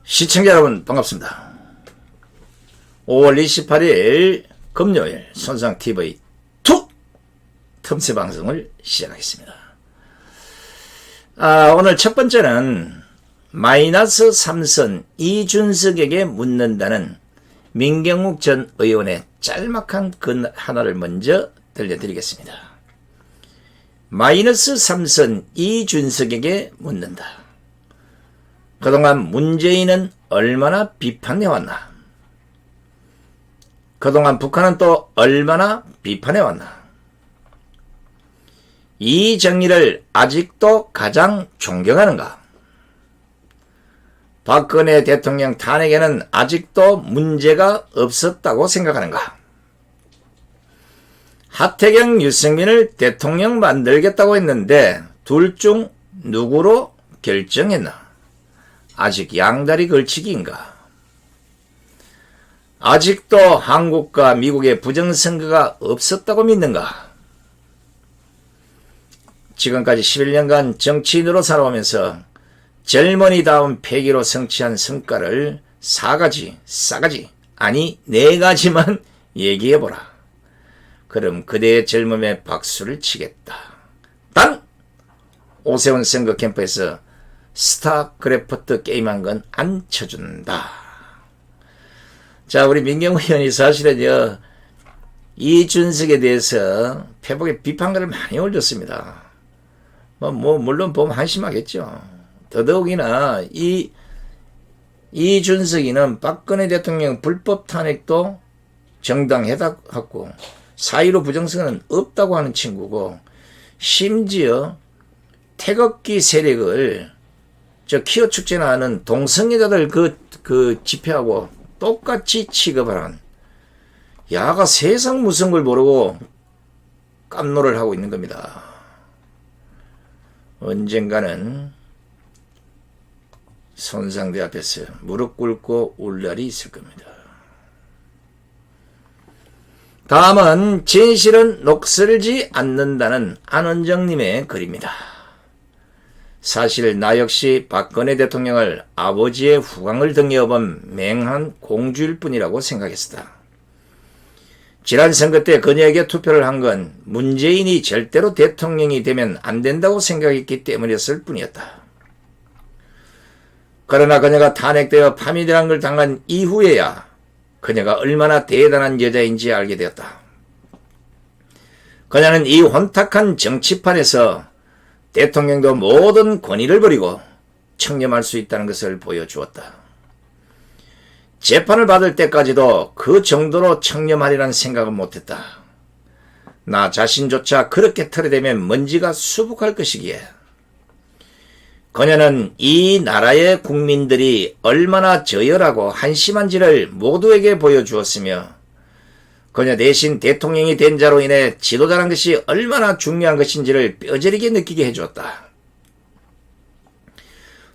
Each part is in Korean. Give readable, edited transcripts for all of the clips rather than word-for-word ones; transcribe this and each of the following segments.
시청자 여러분 반갑습니다. 5월 28일 금요일 손상TV 2 틈새 방송을 시작하겠습니다. 오늘 첫 번째는 마이너스 3선 이준석에게 묻는다는 민경욱 전 의원의 짤막한 글 하나를 먼저 들려드리겠습니다. 마이너스 3선 이준석에게 묻는다. 그동안 문재인은 얼마나 비판해왔나? 그동안 북한은 또 얼마나 비판해왔나? 이정희를 아직도 가장 존경하는가? 박근혜 대통령 탄핵에는 아직도 문제가 없었다고 생각하는가? 하태경, 유승민을 대통령 만들겠다고 했는데 둘 중 누구로 결정했나? 아직 양다리 걸치기인가? 아직도 한국과 미국의 부정선거가 없었다고 믿는가? 지금까지 11년간 정치인으로 살아오면서 젊은이다운 패기로 성취한 성과를 4가지, 아니 4가지만 얘기해보라. 그럼 그대의 젊음에 박수를 치겠다. 단! 오세훈 선거 캠프에서 스타크래프트 게임한 건 안 쳐준다. 자, 우리 민경욱 의원이 사실은요, 이준석에 대해서 페북에 비판글을 많이 올렸습니다. 물론 보면 한심하겠죠. 더더욱이나 이준석이는 박근혜 대통령 불법 탄핵도 정당해놨고 4.15 부정선거는 없다고 하는 친구고, 심지어 태극기 세력을 키어 축제나 하는 동성애자들 그 집회하고 똑같이 취급을 한, 야가 세상 무슨 걸 모르고 깜놀을 하고 있는 겁니다. 언젠가는 손상대 앞에서 무릎 꿇고 울 날이 있을 겁니다. 다음은 진실은 녹슬지 않는다는 안원정님의 글입니다. 사실 나 역시 박근혜 대통령을 아버지의 후광을 등에업은 맹한 공주일 뿐이라고 생각했었다. 지난 선거 때 그녀에게 투표를 한 건 문재인이 절대로 대통령이 되면 안 된다고 생각했기 때문이었을 뿐이었다. 그러나 그녀가 탄핵되어 파면이라는 걸 당한 이후에야 그녀가 얼마나 대단한 여자인지 알게 되었다. 그녀는 이 혼탁한 정치판에서 대통령도 모든 권위를 버리고 청렴할 수 있다는 것을 보여주었다. 재판을 받을 때까지도 그 정도로 청렴하리란 생각은 못했다. 나 자신조차 그렇게 털어대면 먼지가 수북할 것이기에. 그녀는 이 나라의 국민들이 얼마나 저열하고 한심한지를 모두에게 보여주었으며, 그녀 대신 대통령이 된 자로 인해 지도자란 것이 얼마나 중요한 것인지를 뼈저리게 느끼게 해주었다.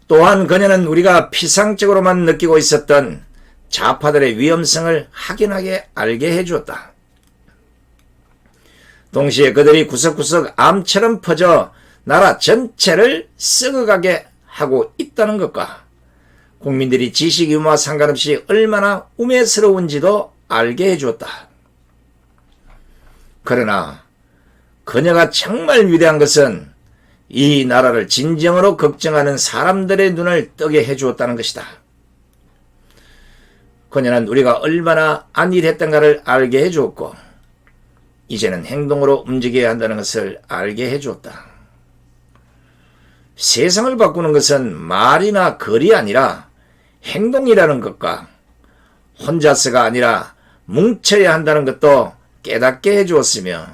또한 그녀는 우리가 피상적으로만 느끼고 있었던 좌파들의 위험성을 확연하게 알게 해주었다. 동시에 그들이 구석구석 암처럼 퍼져 나라 전체를 썩어가게 하고 있다는 것과 국민들이 지식 유무와 상관없이 얼마나 우매스러운지도 알게 해주었다. 그러나 그녀가 정말 위대한 것은 이 나라를 진정으로 걱정하는 사람들의 눈을 뜨게 해주었다는 것이다. 그녀는 우리가 얼마나 안일했던가를 알게 해주었고, 이제는 행동으로 움직여야 한다는 것을 알게 해주었다. 세상을 바꾸는 것은 말이나 글이 아니라 행동이라는 것과 혼자서가 아니라 뭉쳐야 한다는 것도 깨닫게 해주었으며,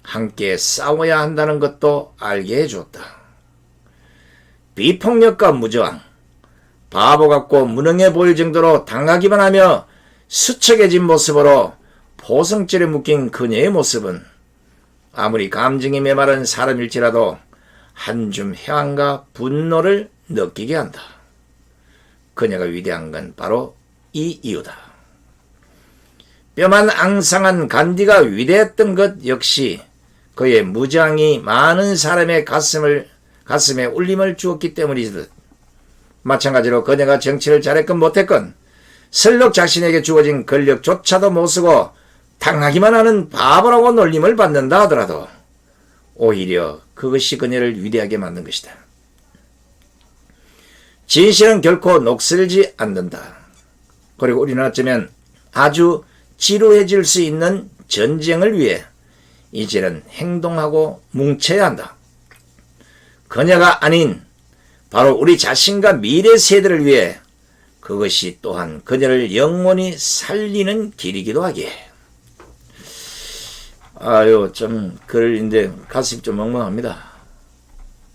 함께 싸워야 한다는 것도 알게 해주었다. 비폭력과 무저항, 바보 같고 무능해 보일 정도로 당하기만 하며 수척해진 모습으로 포성줄에 묶인 그녀의 모습은 아무리 감정이 메마른 사람일지라도 한 줌 해안과 분노를 느끼게 한다. 그녀가 위대한 건 바로 이 이유다. 뼈만 앙상한 간디가 위대했던 것 역시 그의 무장이 많은 사람의 가슴에 울림을 주었기 때문이듯 마찬가지로 그녀가 정치를 잘했건 못했건 설령 자신에게 주어진 권력조차도 못쓰고 당하기만 하는 바보라고 놀림을 받는다 하더라도 오히려 그것이 그녀를 위대하게 만든 것이다. 진실은 결코 녹슬지 않는다. 그리고 우리는 어쩌면 아주 지루해질 수 있는 전쟁을 위해 이제는 행동하고 뭉쳐야 한다. 그녀가 아닌 바로 우리 자신과 미래 세대를 위해 그것이 또한 그녀를 영원히 살리는 길이기도 하기에. 좀 글인데 가슴이 좀 멍멍합니다.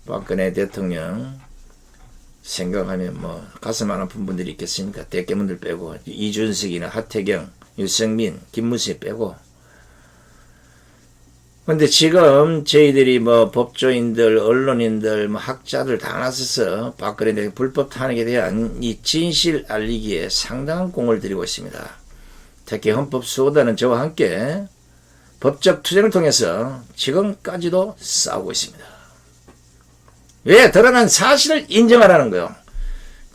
박근혜 대통령 생각하면 가슴 안 아픈 분들이 있겠습니까? 대깨문들 빼고 이준석이나 하태경, 유승민, 김무식 빼고. 근데 지금 저희들이 법조인들, 언론인들, 학자들 다 나서서 박근혜 대통령 불법 탄핵에 대한 이 진실 알리기에 상당한 공을 들이고 있습니다. 특히 헌법수호단은 저와 함께 법적 투쟁을 통해서 지금까지도 싸우고 있습니다. 왜? 드러난 사실을 인정하라는 거예요.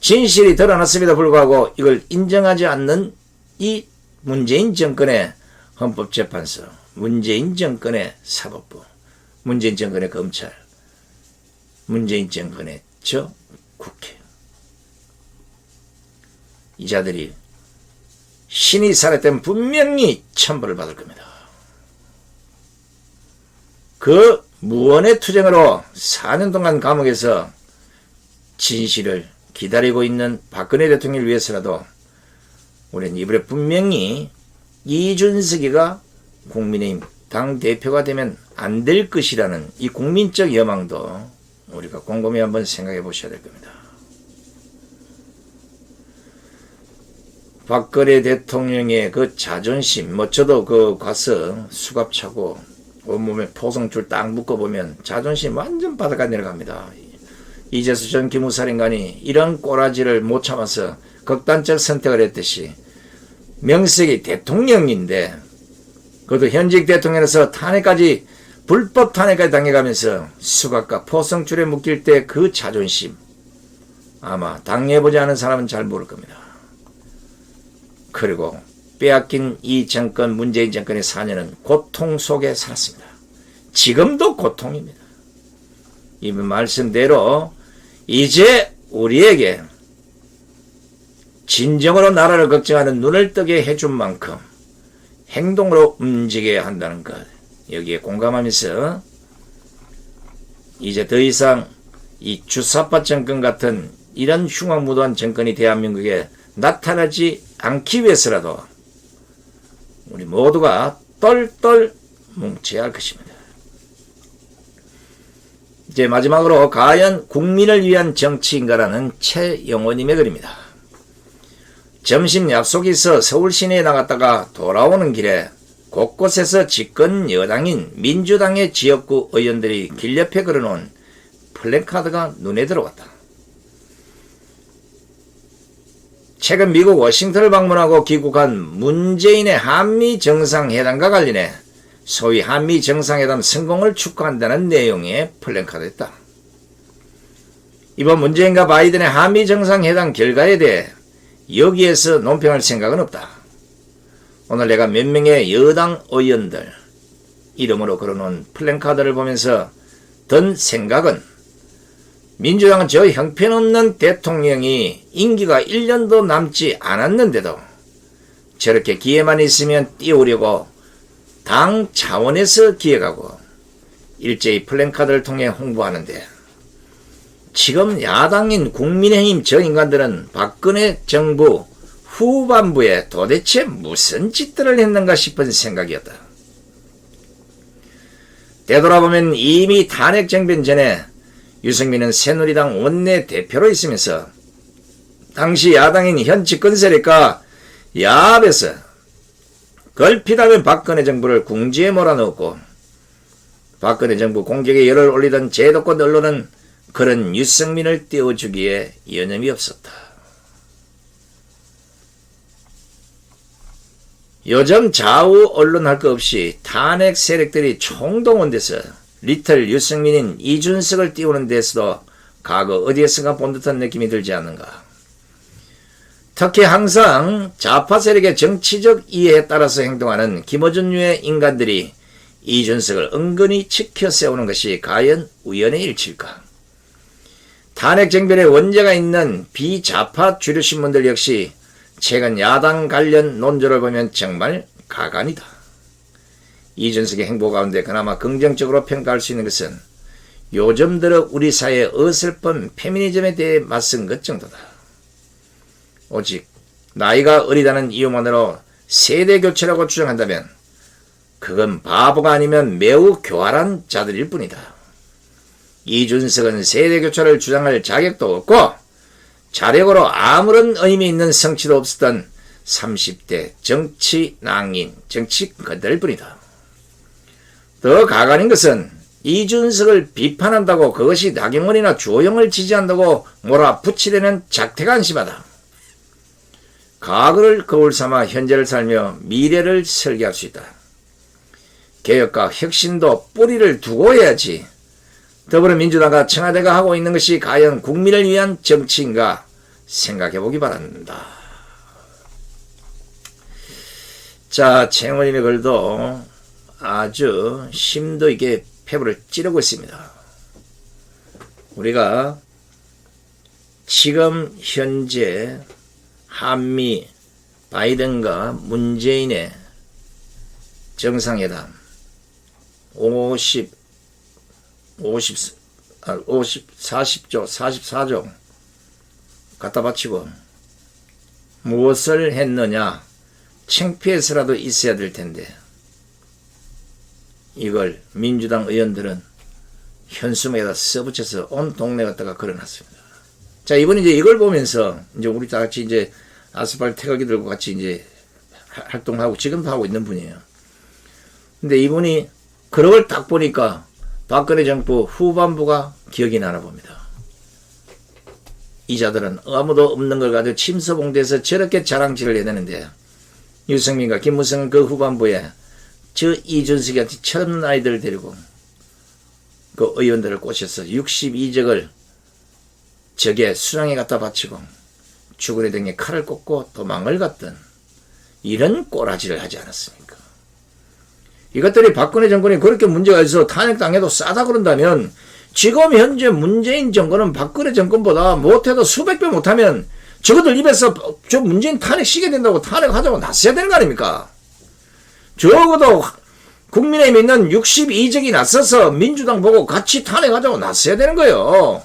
진실이 드러났음에도 불구하고 이걸 인정하지 않는 이 문재인 정권의 헌법재판소, 문재인 정권의 사법부, 문재인 정권의 검찰, 문재인 정권의 국회. 이 자들이 신이 살았다면 분명히 천벌을 받을 겁니다. 그 무언의 투쟁으로 4년 동안 감옥에서 진실을 기다리고 있는 박근혜 대통령을 위해서라도 우리는 이번에 분명히 이준석이가 국민의힘 당대표가 되면 안 될 것이라는 이 국민적 여망도 우리가 곰곰이 한번 생각해 보셔야 될 겁니다. 박근혜 대통령의 그 자존심, 저도 가서 수갑 차고 온몸에 포성줄 딱 묶어보면 자존심 완전 바닥까지 내려갑니다. 이재수 전 기무사령관이 이런 꼬라지를 못 참아서 극단적 선택을 했듯이 명색이 대통령인데 그것도 현직 대통령에서 탄핵까지 불법 탄핵까지 당해가면서 수갑과 포성줄에 묶일 때 그 자존심 아마 당해보지 않은 사람은 잘 모를 겁니다. 그리고 빼앗긴 이 정권, 문재인 정권의 4년은 고통 속에 살았습니다. 지금도 고통입니다. 이 말씀대로 이제 우리에게 진정으로 나라를 걱정하는 눈을 뜨게 해준 만큼 행동으로 움직여야 한다는 것, 여기에 공감하면서 이제 더 이상 이 주사파 정권 같은 이런 흉악무도한 정권이 대한민국에 나타나지 않기 위해서라도 우리 모두가 똘똘 뭉쳐야 할 것입니다. 이제 마지막으로 과연 국민을 위한 정치인가라는 최영호님의 글입니다. 점심 약속이 있어 서울 시내에 나갔다가 돌아오는 길에 곳곳에서 집권 여당인 민주당의 지역구 의원들이 길 옆에 걸어놓은 플래카드가 눈에 들어왔다. 최근 미국 워싱턴을 방문하고 귀국한 문재인의 한미 정상회담과 관련해 소위 한미 정상회담 성공을 축하한다는 내용의 플래카드였다. 이번 문재인과 바이든의 한미 정상회담 결과에 대해 여기에서 논평할 생각은 없다. 오늘 내가 몇 명의 여당 의원들 이름으로 걸어놓은 플래카드를 보면서 든 생각은 민주당은 저 형편없는 대통령이 임기가 1년도 남지 않았는데도 저렇게 기회만 있으면 띄우려고 당 차원에서 기획하고 일제히 플래카드를 통해 홍보하는데 지금 야당인 국민의힘 저 인간들은 박근혜 정부 후반부에 도대체 무슨 짓들을 했는가 싶은 생각이었다. 되돌아보면 이미 탄핵 정변 전에 유승민은 새누리당 원내대표로 있으면서 당시 야당인 현 집권 세력과 야합에서 걸핏하면 박근혜 정부를 궁지에 몰아넣었고 박근혜 정부 공격에 열을 올리던 제도권 언론은 그런 유승민을 띄워주기에 여념이 없었다. 요즘 좌우 언론 할 것 없이 탄핵 세력들이 총동원돼서 리틀 유승민인 이준석을 띄우는 데서도 과거 어디에선가 본 듯한 느낌이 들지 않는가. 특히 항상 좌파 세력의 정치적 이해에 따라서 행동하는 김어준류의 인간들이 이준석을 은근히 지켜 세우는 것이 과연 우연의 일치일까? 탄핵 쟁변에 원죄가 있는 비좌파 주류 신문들 역시 최근 야당 관련 논조를 보면 정말 가관이다. 이준석의 행보 가운데 그나마 긍정적으로 평가할 수 있는 것은 요즘 들어 우리 사회의 어설픈 페미니즘에 대해 맞선 것 정도다. 오직 나이가 어리다는 이유만으로 세대교체라고 주장한다면 그건 바보가 아니면 매우 교활한 자들일 뿐이다. 이준석은 세대교체를 주장할 자격도 없고 자력으로 아무런 의미 있는 성취도 없었던 30대 정치 낭인, 정치 건달일 뿐이다. 더 가관인 것은 이준석을 비판한다고 그것이 나경원이나 주호영을 지지한다고 몰아붙이려는 작태가 한심하다. 과거를 거울 삼아 현재를 살며 미래를 설계할 수 있다. 개혁과 혁신도 뿌리를 두고 해야지. 더불어민주당과 청와대가 하고 있는 것이 과연 국민을 위한 정치인가 생각해보기 바란다. 자, 최영원님의 글도 아주 심도 있게 폐부를 찌르고 있습니다. 우리가 지금 현재 한미 바이든과 문재인의 정상회담 44조 갖다 바치고 무엇을 했느냐? 창피해서라도 있어야 될 텐데 이걸 민주당 의원들은 현수막에다 써붙여서 온 동네 갖다가 걸어놨습니다. 자, 이번에 이제 이걸 보면서 이제 우리 다 같이 이제 아스팔트 태극기 들고 같이 이제 활동하고 지금도 하고 있는 분이에요. 근데 이분이 그런 걸 딱 보니까 박근혜 정부 후반부가 기억이 나나 봅니다. 이 자들은 아무도 없는 걸 가지고 침소봉대에서 저렇게 자랑질을 해내는데 유승민과 김무성은 그 후반부에 저 이준석한테 철없는 아이들을 데리고 그 의원들을 꼬셔서 62적을 적의 수장에 갖다 바치고 죽은 애 등에 칼을 꽂고 도망을 갔던 이런 꼬라지를 하지 않았습니까? 이것들이 박근혜 정권이 그렇게 문제가 있어서 탄핵당해도 싸다 그런다면 지금 현재 문재인 정권은 박근혜 정권보다 못해도 수백 배 못하면 저것들 입에서 저 문재인 탄핵시켜야 된다고 탄핵하자고 나서야 되는 거 아닙니까? 적어도 국민의힘에 있는 62적이 나서서 민주당 보고 같이 탄핵하자고 나서야 되는 거예요.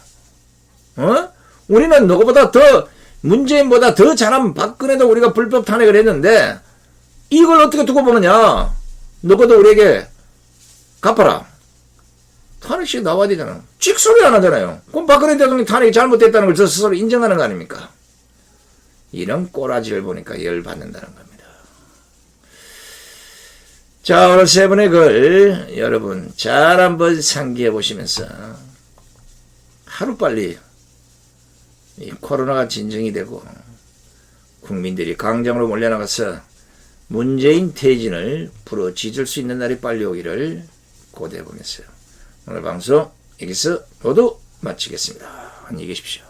우리는 누구보다 더 문재인보다 더 잘한 박근혜도 우리가 불법 탄핵을 했는데 이걸 어떻게 두고 보느냐? 너도 우리에게 갚아라. 탄핵식 나와야 되잖아. 찍소리 안 하잖아요. 그럼 박근혜 대통령이 탄핵이 잘못됐다는 걸 저 스스로 인정하는 거 아닙니까? 이런 꼬라지를 보니까 열받는다는 겁니다. 자, 오늘 세 분의 글 여러분 잘 한번 상기해 보시면서 하루빨리 이 코로나가 진정이 되고 국민들이 광장으로 몰려나가서 문재인 퇴진을 부르짖을 수 있는 날이 빨리 오기를 고대해 보면서요. 오늘 방송 여기서 모두 마치겠습니다. 안녕히 계십시오.